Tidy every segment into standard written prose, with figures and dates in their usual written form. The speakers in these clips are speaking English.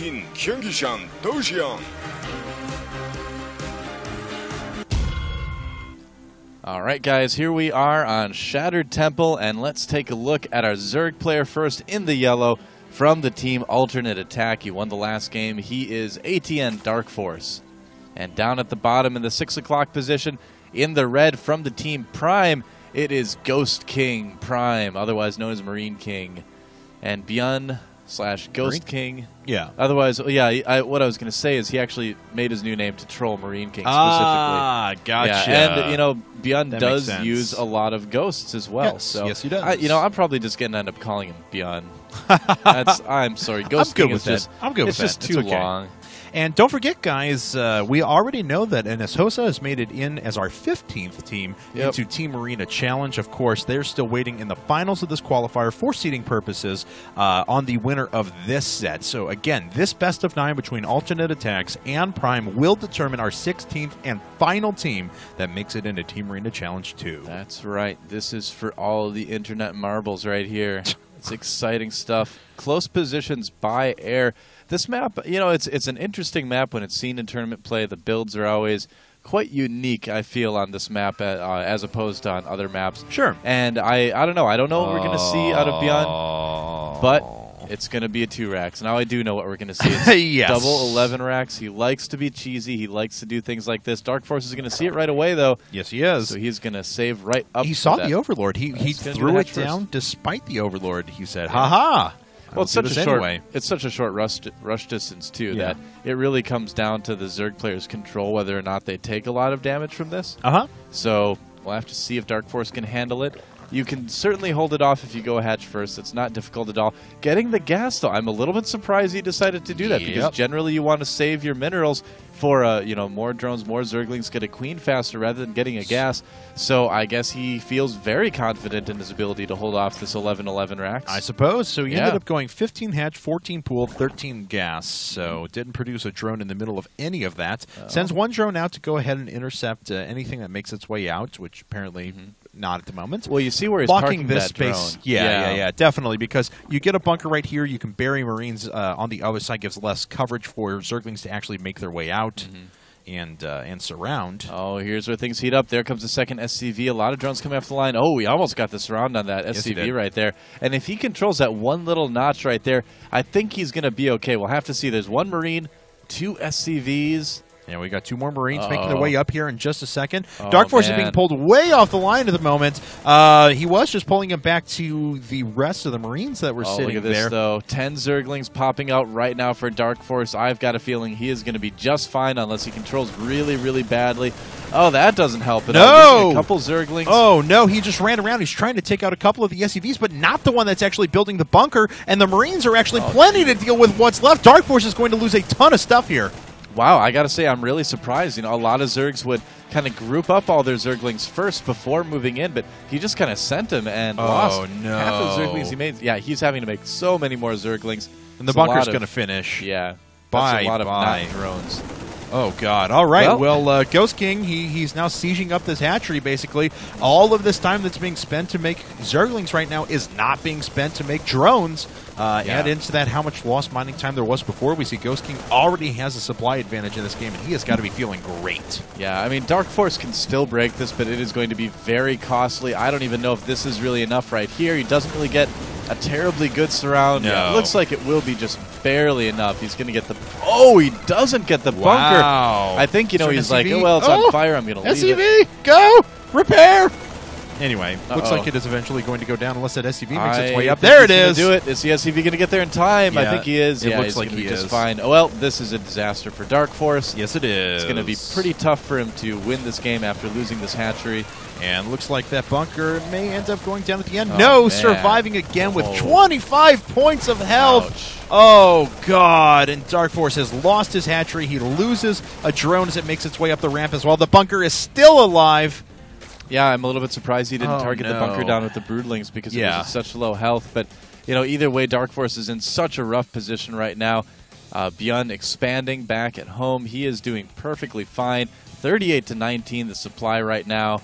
Qualifier 경기장 도시형. All right, guys, here we are on Shattered Temple, and let's take a look at our Zerg player first in the yellow from the team Alternate Attack. He won the last game. He is aTn.DarKFoRcE. And down at the bottom in the 6 o'clock position in the red from the team Prime, it is GhostKing.Prime, otherwise known as Marine King. And Beyond/GhostKing. Yeah. Otherwise, yeah, what I was going to say is he actually made his new name to troll Marine King specifically. Ah, gotcha. Yeah, and, you know, Beyond that does use a lot of ghosts as well. Yes, so yes, he does. You know, I'm probably just going to end up calling him Beyond. I'm sorry. Ghost King is just, I'm good with that. It's just too long. And don't forget, guys, we already know that Eneshosa has made it in as our 15th team into Team Arena Challenge. Of course, they're still waiting in the finals of this qualifier for seeding purposes on the winner of this set. So, again, this best of 9 between Alternate Attacks and Prime will determine our 16th and final team that makes it into Team Arena Challenge 2. That's right. This is for all the internet marbles right here. It's exciting stuff. Close positions by air. This map, you know, it's an interesting map when it's seen in tournament play. The builds are always quite unique, I feel, on this map as opposed to on other maps. Sure. And I don't know. I don't know what we're going to see out of Beyond, but it's going to be a 2 racks. Now I do know what we're going to see. It's yes. Double 11 racks. He likes to be cheesy. He likes to do things like this. DarKFoRcE is going to see it right away, though. Yes, he is. So he's going to save right up. He saw the Overlord. He threw it down despite the Overlord. He said, "Ha-ha." Well, it's such a short rush distance too that it really comes down to the Zerg players' control whether or not they take a lot of damage from this. So we'll have to see if DarKFoRcE can handle it. You can certainly hold it off if you go hatch first. It's not difficult at all. Getting the gas, though, I'm a little bit surprised he decided to do that because generally you want to save your minerals for you know, more drones, more Zerglings, get a queen faster rather than getting a gas. So I guess he feels very confident in his ability to hold off this 11-11 racks. I suppose. So he ended up going 15 hatch, 14 pool, 13 gas. So didn't produce a drone in the middle of any of that. Sends one drone out to go ahead and intercept anything that makes its way out, which apparently not at the moment. Well, you see where he's blocking this that space. Drone. Yeah, definitely. Because you get a bunker right here, you can bury Marines on the other side, gives less coverage for Zerglings to actually make their way out. And surround. Oh, here's where things heat up. There comes the second SCV. A lot of drones coming off the line. Oh, we almost got the surround on that SCV right there. And if he controls that one little notch right there, I think he's going to be okay. We'll have to see. There's one Marine, 2 SCVs. And we got 2 more Marines making their way up here in just a second. Oh, DarKFoRcE is being pulled way off the line at the moment. He was just pulling him back to the rest of the Marines that were sitting look at this, there. Though. 10 Zerglings popping out right now for DarKFoRcE. I've got a feeling he is going to be just fine unless he controls really, really badly. Oh, that doesn't help at all. A couple Zerglings. Oh, no, he just ran around. He's trying to take out a couple of the SCVs, but not the one that's actually building the bunker. And the Marines are actually plenty to deal with what's left. DarKFoRcE is going to lose a ton of stuff here. Wow, I got to say, I'm really surprised. You know, a lot of Zergs would kind of group up all their Zerglings first before moving in, but he just kind of sent them and lost half the Zerglings he made. Yeah, he's having to make so many more Zerglings. And the bunker's going to finish. Yeah, that's a lot of not drones. Oh, God. All right. Well, Ghost King, he's now sieging up this hatchery, basically. All of this time that's being spent to make Zerglings right now is not being spent to make drones. Add into that how much lost mining time there was before. We see Ghost King already has a supply advantage in this game, and he has got to be feeling great. Yeah, I mean, DarKFoRcE can still break this, but it is going to be very costly. I don't even know if this is really enough right here. He doesn't really get a terribly good surround. No. Yeah, it looks like it will be just barely enough. He's going to get the... Oh, he doesn't get the bunker. I think, you know, he's like, oh, well, it's on fire. I'm going to leave it. SCV, go! Repair! Anyway, looks like it is eventually going to go down unless that SCV makes its way up. There it is. Do it. Is the SCV going to get there in time? I think he is. It looks like he is. Just fine. Oh, well, this is a disaster for DarKFoRcE. Yes, it is. It's going to be pretty tough for him to win this game after losing this hatchery. And looks like that bunker may end up going down at the end. Surviving again with 25 points of health. Ouch. Oh, God. And DarKFoRcE has lost his hatchery. He loses a drone as it makes its way up the ramp as well. The bunker is still alive. Yeah, I'm a little bit surprised he didn't target the bunker down with the Broodlings because it was at such low health. But, you know, either way, DarKFoRcE is in such a rough position right now. Beyond expanding back at home, he is doing perfectly fine. 38-19, the supply right now.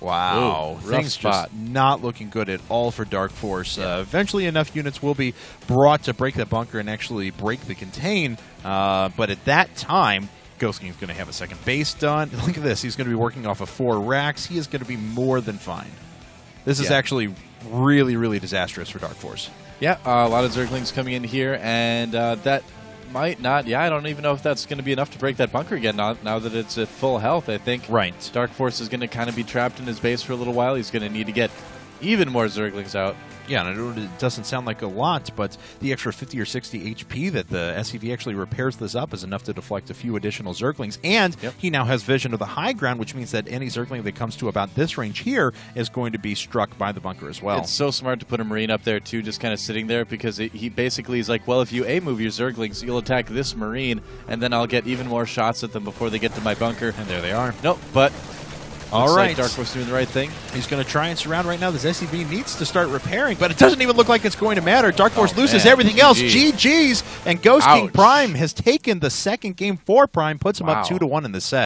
Wow. Ooh, rough spot. Just not looking good at all for DarKFoRcE. Eventually enough units will be brought to break that bunker and actually break the contain. But at that time, GhostKing's going to have a second base done. Look at this. He's going to be working off of 4 racks. He is going to be more than fine. This is actually really, really disastrous for DarKFoRcE. Yeah, a lot of Zerglings coming in here, and that might not. Yeah, I don't even know if that's going to be enough to break that bunker again now that it's at full health. I think DarKFoRcE is going to kind of be trapped in his base for a little while. He's going to need to get even more Zerglings out. Yeah, and I know it doesn't sound like a lot, but the extra 50 or 60 HP that the SCV actually repairs this up is enough to deflect a few additional Zerglings. And he now has vision of the high ground, which means that any Zergling that comes to about this range here is going to be struck by the bunker as well. It's so smart to put a Marine up there, too, just kind of sitting there, because he basically is like, well, if you A-move your Zerglings, you'll attack this Marine, and then I'll get even more shots at them before they get to my bunker. And there they are. Nope, but... All right. Like DarKFoRcE doing the right thing. He's going to try and surround right now. This SCV needs to start repairing, but it doesn't even look like it's going to matter. DarKFoRcE loses everything else. GG's. And GhostKing.Prime has taken the second game for Prime, puts him up 2-1 in the set.